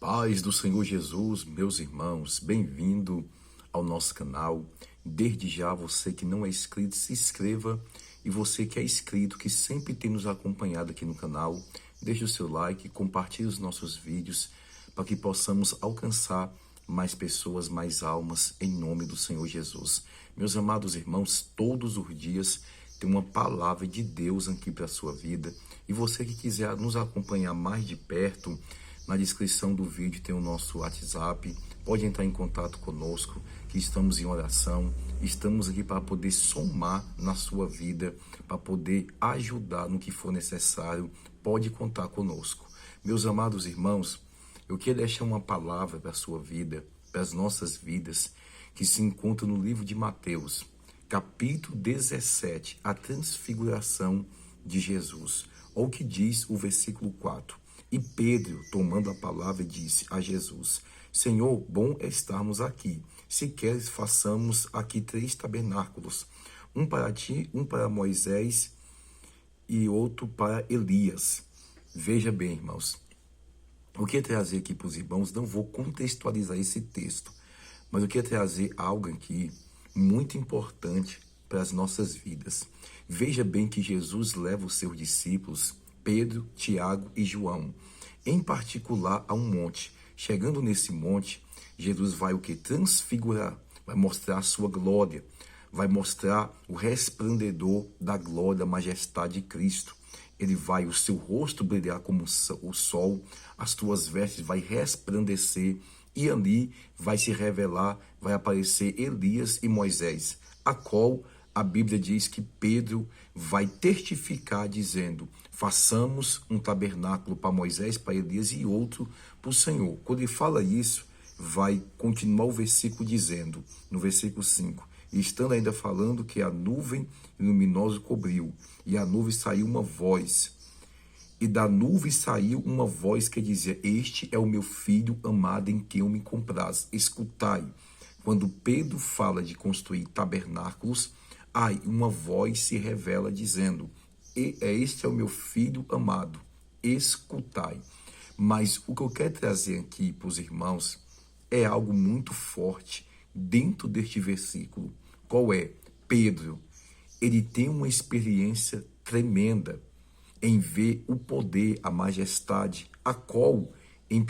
Paz do Senhor Jesus, meus irmãos, bem-vindo ao nosso canal. Desde já, você que não é inscrito, se inscreva. E você que é inscrito, que sempre tem nos acompanhado aqui no canal, deixe o seu like, compartilhe os nossos vídeos, para que possamos alcançar mais pessoas, mais almas, em nome do Senhor Jesus. Meus amados irmãos, todos os dias tem uma palavra de Deus aqui para a sua vida. E você que quiser nos acompanhar mais de perto, na descrição do vídeo tem o nosso WhatsApp, pode entrar em contato conosco, que estamos em oração, estamos aqui para poder somar na sua vida, para poder ajudar no que for necessário, pode contar conosco. Meus amados irmãos, eu quero deixar uma palavra para a sua vida, para as nossas vidas, que se encontra no livro de Mateus, capítulo 17, a transfiguração de Jesus. Olha o que diz o versículo 4. E Pedro, tomando a palavra, disse a Jesus: Senhor, bom é estarmos aqui. Se queres, façamos aqui 3 tabernáculos, um para ti, um para Moisés e outro para Elias. Veja bem, irmãos, eu quero trazer aqui para os irmãos, não vou contextualizar esse texto, mas eu quero trazer algo aqui muito importante para as nossas vidas. Veja bem que Jesus leva os seus discípulos, Pedro, Tiago e João, em particular a um monte. Chegando nesse monte, Jesus vai o que? Transfigurar, vai mostrar a sua glória, vai mostrar o resplendor da glória, da majestade de Cristo. Ele vai, o seu rosto brilhar como o sol, as tuas vestes vai resplandecer, e ali vai se revelar, vai aparecer Elias e Moisés, a qual a Bíblia diz que Pedro vai testificar dizendo: façamos um tabernáculo para Moisés, para Elias e outro para o Senhor. Quando ele fala isso, vai continuar o versículo dizendo, no versículo 5, e estando ainda falando que a nuvem luminosa cobriu, e a nuvem saiu uma voz, e da nuvem saiu uma voz que dizia: este é o meu filho amado em quem eu me comprazo, escutai. Quando Pedro fala de construir tabernáculos, aí uma voz se revela dizendo: este é o meu filho amado, escutai. Mas o que eu quero trazer aqui para os irmãos é algo muito forte dentro deste versículo. Qual é? Pedro, ele tem uma experiência tremenda em ver o poder, a majestade, a qual em 1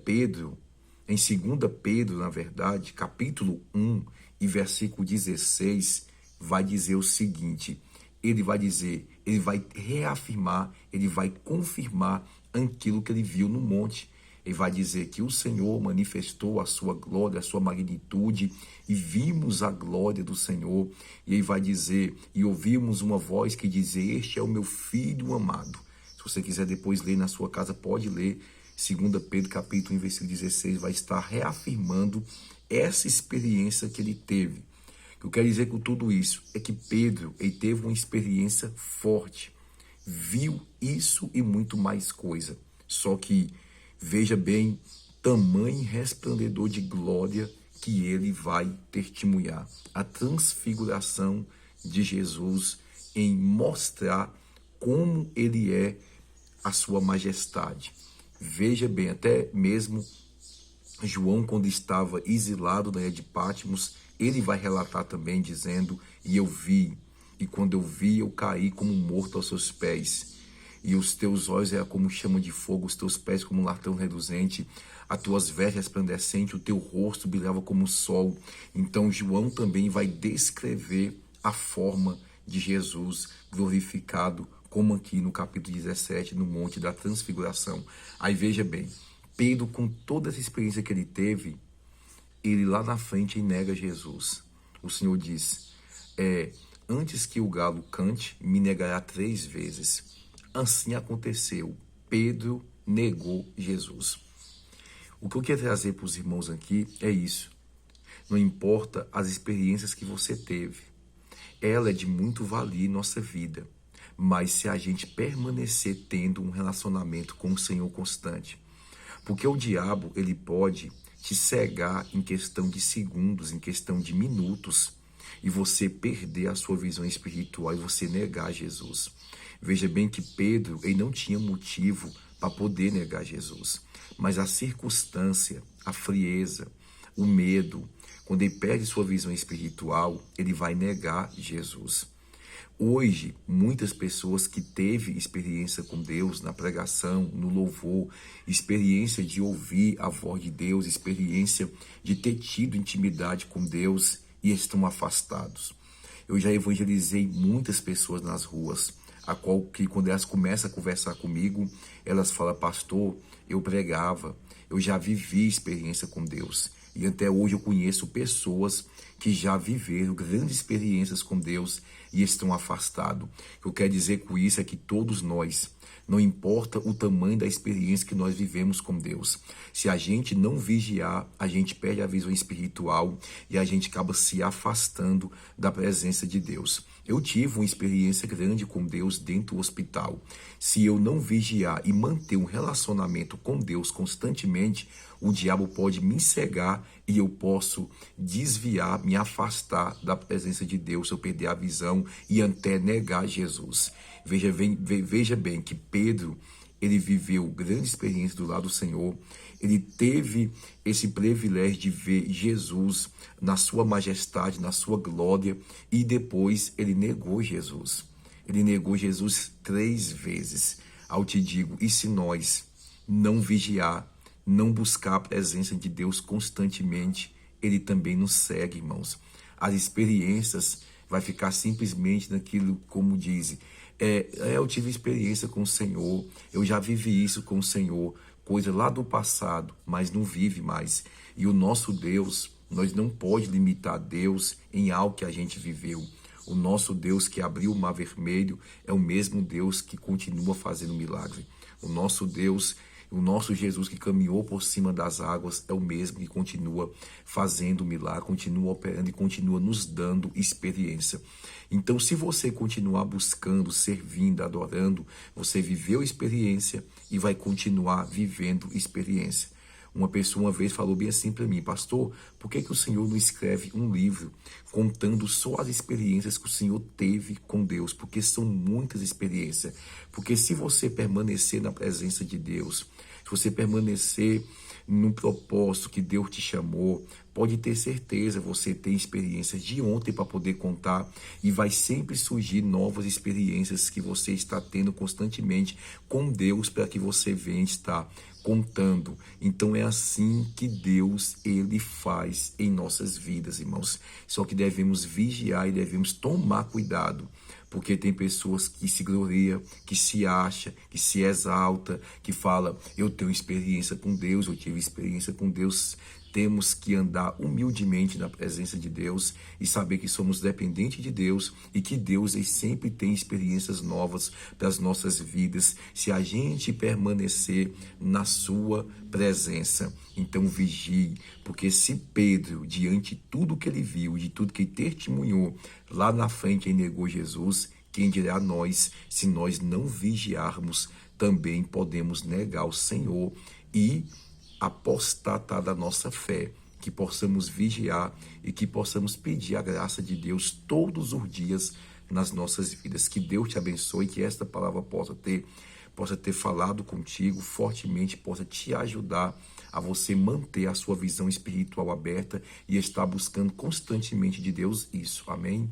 Pedro, em 2 Pedro, na verdade, capítulo 1 e versículo 16, vai dizer o seguinte: ele vai dizer, ele vai reafirmar, ele vai confirmar aquilo que ele viu no monte. Ele vai dizer que o Senhor manifestou a sua glória, a sua magnitude, e vimos a glória do Senhor. E ele vai dizer, e ouvimos uma voz que dizia: este é o meu filho amado. Se você quiser depois ler na sua casa, pode ler 2 Pedro capítulo 1, versículo 16, vai estar reafirmando essa experiência que ele teve. O que eu quero dizer com tudo isso é que Pedro, ele teve uma experiência forte, viu isso e muito mais coisa. Só que, veja bem, tamanho resplendor de glória que ele vai testemunhar. A transfiguração de Jesus em mostrar como ele é a sua majestade. Veja bem, até mesmo João, quando estava exilado na ilha de Patmos, ele vai relatar também dizendo: e eu vi, e quando eu vi, eu caí como morto aos seus pés. E os teus olhos eram como chama de fogo, os teus pés como um latão reluzente, as tuas vestes resplandecentes, o teu rosto brilhava como o sol. Então João também vai descrever a forma de Jesus glorificado, como aqui no capítulo 17, no Monte da Transfiguração. Aí veja bem, Pedro, com toda essa experiência que ele teve, ele lá na frente nega Jesus. O Senhor diz: antes que o galo cante, me negará 3 vezes. Assim aconteceu. Pedro negou Jesus. O que eu quero trazer para os irmãos aqui é isso. Não importa as experiências que você teve, ela é de muito valia em nossa vida. Mas se a gente permanecer tendo um relacionamento com o Senhor constante, porque o diabo, ele pode te cegar em questão de segundos, em questão de minutos, e você perder a sua visão espiritual e você negar Jesus. Veja bem que Pedro, ele não tinha motivo para poder negar Jesus. Mas a circunstância, a frieza, o medo, quando ele perde sua visão espiritual, ele vai negar Jesus. Hoje, muitas pessoas que teve experiência com Deus na pregação, no louvor, experiência de ouvir a voz de Deus, experiência de ter tido intimidade com Deus e estão afastados. Eu já evangelizei muitas pessoas nas ruas, a qual que quando elas começam a conversar comigo, elas falam: pastor, eu pregava, eu já vivi experiência com Deus. E até hoje eu conheço pessoas que já viveram grandes experiências com Deus e estão afastados. O que eu quero dizer com isso é que todos nós, não importa o tamanho da experiência que nós vivemos com Deus, se a gente não vigiar, a gente perde a visão espiritual e a gente acaba se afastando da presença de Deus. Eu tive uma experiência grande com Deus dentro do hospital. Se eu não vigiar e manter um relacionamento com Deus constantemente, o diabo pode me cegar e eu posso desviar, me afastar da presença de Deus, eu perder a visão e até negar Jesus. Veja bem que Pedro, ele viveu grande experiência do lado do Senhor, ele teve esse privilégio de ver Jesus na sua majestade, na sua glória, e depois ele negou Jesus. Ele negou Jesus 3 vezes. Ao te digo, e se nós não vigiar, não buscar a presença de Deus constantemente, ele também nos segue, irmãos. As experiências vai ficar simplesmente naquilo, como dizem, eu tive experiência com o Senhor, eu já vivi isso com o Senhor, coisa lá do passado, mas não vive mais. E o nosso Deus, nós não pode limitar Deus em algo que a gente viveu. O nosso Deus que abriu o mar vermelho é o mesmo Deus que continua fazendo milagre. O nosso Deus, o nosso Jesus que caminhou por cima das águas é o mesmo que continua fazendo milagre, continua operando e continua nos dando experiência. Então, se você continuar buscando, servindo, adorando, você viveu experiência e vai continuar vivendo experiência. Uma pessoa uma vez falou bem assim para mim: pastor, por que o Senhor não escreve um livro contando só as experiências que o Senhor teve com Deus? Porque são muitas experiências. Porque se você permanecer na presença de Deus, se você permanecer no propósito que Deus te chamou, pode ter certeza, você tem experiências de ontem para poder contar e vai sempre surgir novas experiências que você está tendo constantemente com Deus para que você venha estar contando. Então é assim que Deus, ele faz em nossas vidas, irmãos. Só que devemos vigiar e devemos tomar cuidado, porque tem pessoas que se gloriam, que se acha, que se exalta, que fala: eu tenho experiência com Deus, eu tive experiência com Deus. Temos que andar humildemente na presença de Deus e saber que somos dependentes de Deus e que Deus ele sempre tem experiências novas para as nossas vidas, se a gente permanecer na sua presença. Então vigie, porque se Pedro, diante de tudo que ele viu, de tudo que ele testemunhou, lá na frente ele negou Jesus, quem dirá nós, se nós não vigiarmos, também podemos negar o Senhor e apostatar da nossa fé, que possamos vigiar e que possamos pedir a graça de Deus todos os dias nas nossas vidas. Que Deus te abençoe, que esta palavra possa ter falado contigo fortemente, possa te ajudar a você manter a sua visão espiritual aberta e estar buscando constantemente de Deus isso. Amém?